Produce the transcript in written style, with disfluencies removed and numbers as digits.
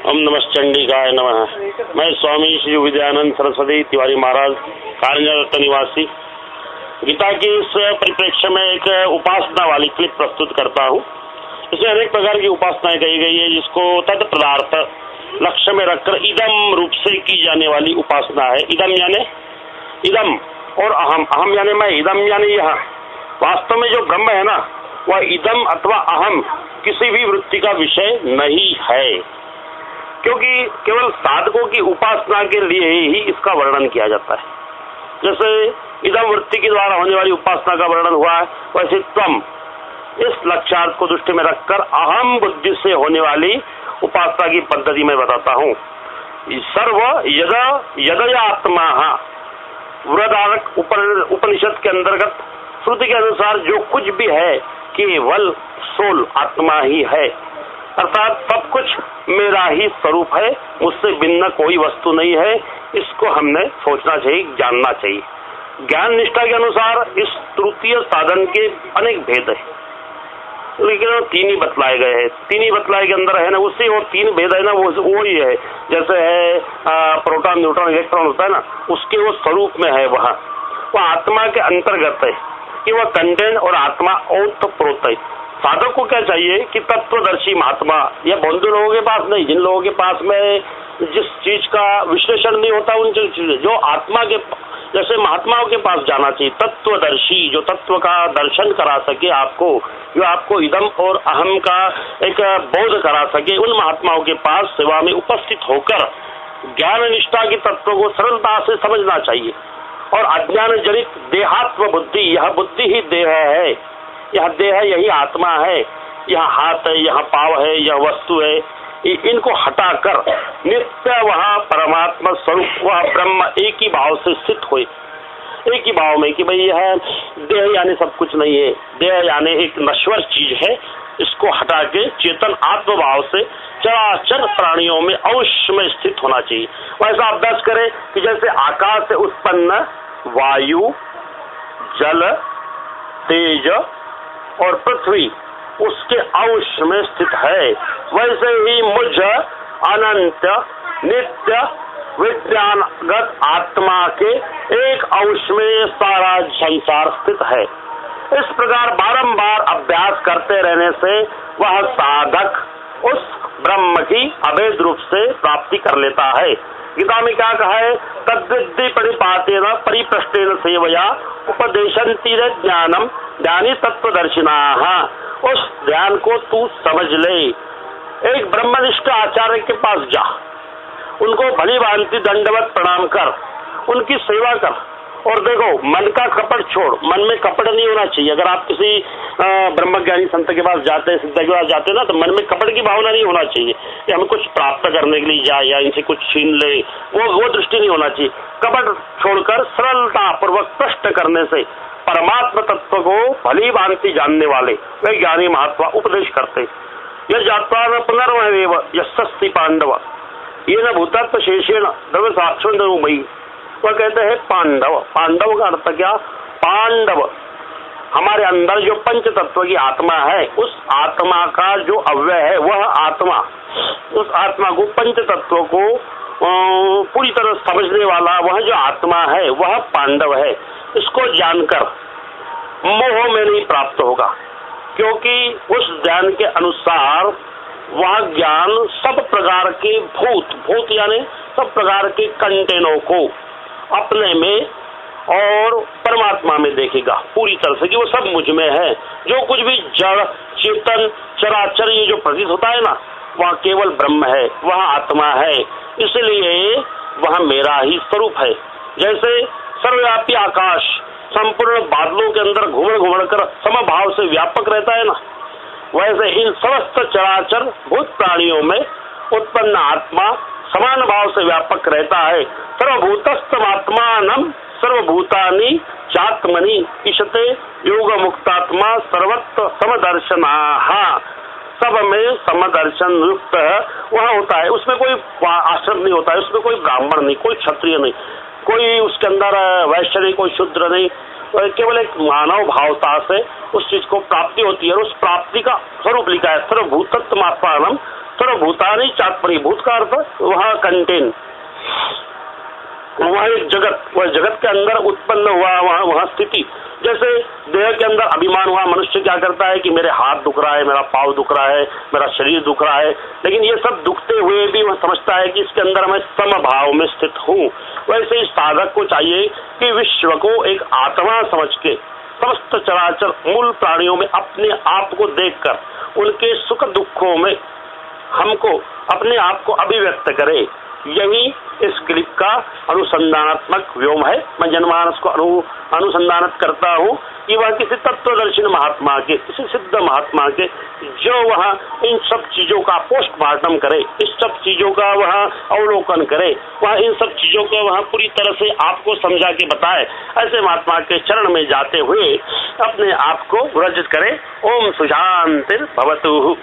ओम नमः चंडिकाय नमः। मैं स्वामी श्री विद्यानंद सरस्वती तिवारी महाराज, कारंजा निवासी, गीता के इस परिप्रेक्ष्य में एक उपासना वाली क्लिप प्रस्तुत करता हूँ। इसमें अनेक प्रकार की उपासनाएं कही गई है, जिसको तत्पदार्थ लक्ष्य में रखकर इदम रूप से की जाने वाली उपासना है। इदम यानी इदम और अहम, अहम यानी मैं, इदम यानी यह। वास्तव में जो ब्रह्म है ना, वह इदम अथवा अहम किसी भी वृत्ति का विषय नहीं है, क्योंकि केवल साधकों की उपासना के लिए ही इसका वर्णन किया जाता है। जैसे इदम वृत्ति के द्वारा होने वाली उपासना का वर्णन हुआ है, वैसे त्वम इस लक्ष्यार्थ को दृष्टि में रखकर अहम बुद्धि से होने वाली उपासना की पद्धति में बताता हूँ। सर्व यदया आत्मा वृदारक उपनिषद के अंतर्गत श्रुति के अनुसार जो कुछ भी है केवल सोल आत्मा ही है, अर्थात सब कुछ मेरा ही स्वरूप है, मुझसे भिन्न कोई वस्तु नहीं है। इसको हमने सोचना चाहिए, जानना चाहिए। ज्ञान निष्ठा के अनुसार इस तृतीय साधन के अनेक भेद है, लेकिन तीन ही बतलाए गए हैं। तीन ही बतलाए के अंदर है ना, उससे वो तीन भेद है ना, वो ही है। जैसे है प्रोटॉन न्यूट्रॉन इलेक्ट्रॉन होता है ना, उसके वो स्वरूप में है, वह आत्मा के अंतर्गत है कि वह कंटेंट और आत्मा ओतप्रोत है। साधक को क्या चाहिए कि तत्वदर्शी महात्मा, या बंधु लोगों के पास नहीं, जिन लोगों के पास में जिस चीज का विश्लेषण नहीं होता, उन चीजें जो आत्मा के जैसे महात्माओं के पास जाना चाहिए। तत्वदर्शी जो तत्व का दर्शन करा सके आपको, जो आपको इदम और अहम का एक बोध करा सके, उन महात्माओं के पास सेवा में उपस्थित होकर ज्ञान निष्ठा के तत्व को सरलता से समझना चाहिए। और अज्ञान जनित देहात्म बुद्धि, यह बुद्धि ही देह है, यह देह है, यही आत्मा है, यह हाथ है, यह पाव है, यह वस्तु है, इनको हटाकर नित्य वह परमात्मा स्वरूप, वह ब्रह्म एक ही भाव से स्थित हो, एक ही भाव में कि भाई यह देह यानी सब कुछ नहीं है, देह यानी एक नश्वर चीज है, इसको हटा के चेतन आत्म भाव से चराचर प्राणियों में अवश्य में स्थित होना चाहिए। वैसा अभ्यास करें कि जैसे आकाश से उत्पन्न वायु, जल, तेज और पृथ्वी उसके अंश में स्थित है, वैसे ही मुझ अनंत नित्य विज्ञानगत आत्मा के एक अंश में सारा संसार स्थित है। इस प्रकार बारंबार अभ्यास करते रहने से वह साधक उस ब्रह्म की अभेद रूप से प्राप्ति कर लेता है। गीता में क्या कहा है? तद्विद्धि परिपातेन परिप्रश्नेन सेवया उपदेशन्ति ज्ञानम ज्ञानी तत्वदर्शिनाः। उस ज्ञान को तू समझ ले। एक ब्रह्मनिष्ठ आचार्य के पास जा, उनको भली भांति दंडवत प्रणाम कर, उनकी सेवा कर, और देखो मन का कपट छोड़, मन में कपट नहीं होना चाहिए। अगर आप किसी ब्रह्मज्ञानी संत के पास जाते हैं, सिद्ध के पास जाते हैं ना, तो मन में कपट की भावना नहीं होना चाहिए कि हम कुछ प्राप्त करने के लिए जाए या इनसे कुछ छीन ले, वो दृष्टि नहीं होना चाहिए। कपट छोड़कर सरलता पूर्वक प्रश्न करने से परमात्मा तत्व को भली भांति जानने वाले वे ज्ञानी महात्मा उपदेश करते। यह जात्वा न पुनर्वदेव यस्ति पांडव ये न भूतत्व शेषेण द्रव्य साक्षी। वह कहते हैं पांडव। पांडव का अर्थ क्या? पांडव हमारे अंदर जो पंच तत्व की आत्मा है, उस आत्मा का जो अव्यय है वह आत्मा, उस आत्मा को पंच तत्व को पूरी तरह समझने वाला वह जो आत्मा है वह पांडव है। इसको जानकर मोह में नहीं प्राप्त होगा, क्योंकि उस ज्ञान के अनुसार वह ज्ञान सब प्रकार के भूत यानी सब प्रकार के कंटेनों को अपने में और परमात्मा में देखेगा पूरी तरह से कि वो सब मुझ में है। जो कुछ भी जड़ चेतन चराचर ये जो प्रतीत होता है ना, वह केवल ब्रह्म है, वह आत्मा है, इसलिए वह मेरा ही स्वरूप है। जैसे सर्वव्यापी आकाश संपूर्ण बादलों के अंदर घुमड़ कर समभाव से व्यापक रहता है ना, वैसे इन समस्त चराचर भूत प्राणियों में उत्पन्न आत्मा समान भाव से व्यापक रहता है। सर्वभूतस्थमात्मानं सर्वभूतानि चात्मनि ईशते योग मुक्तात्मा सर्वत्र समदर्शनाः। सब में समदर्शन युक्त वह होता है, उसमें कोई आश्रम नहीं होता है, उसमें कोई ब्राह्मण नहीं, कोई क्षत्रिय नहीं, कोई उसके अंदर वैश्य नहीं, कोई शूद्र नहीं, केवल एक मानव भावता से उस चीज को प्राप्ति होती है। और उस प्राप्ति का स्वरूप लिखा है सर्वभूतत्वमात्मानं सर्वभूतानि चात्मनि, भूत का अर्थ वहां कंटेन, वहां एक जगत, वह जगत के अंदर उत्पन्न हुआ वहां स्थिति। जैसे देह के अंदर अभिमान हुआ, मनुष्य क्या करता है कि मेरे हाथ दुख रहा है, मेरा पाँव दुख रहा है, मेरा शरीर दुख रहा है, लेकिन ये सब दुखते हुए भी वह समझता है कि इसके अंदर मैं समभाव में स्थित हूँ। वैसे इस साधक को चाहिए कि विश्व को एक आत्मा समझ के समस्त चराचर मूल प्राणियों में अपने आप को देखकर उनके सुख दुखों में हमको अपने आप को अभिव्यक्त करे। यही इस क्लिप का अनुसंधानात्मक व्योम है। मैं जनमानस को अनुसंधान करता हूँ कि वह किसी तत्वदर्शी महात्मा के, किसी सिद्ध महात्मा के, जो वह इन सब चीजों का पोस्टमार्टम करे, इस सब चीजों का वह अवलोकन करे, वह इन सब चीजों को वह पूरी तरह से आपको समझा के बताए, ऐसे महात्मा के चरण में जाते हुए अपने आप को विरजित करे। ओम सुशांति भवतु।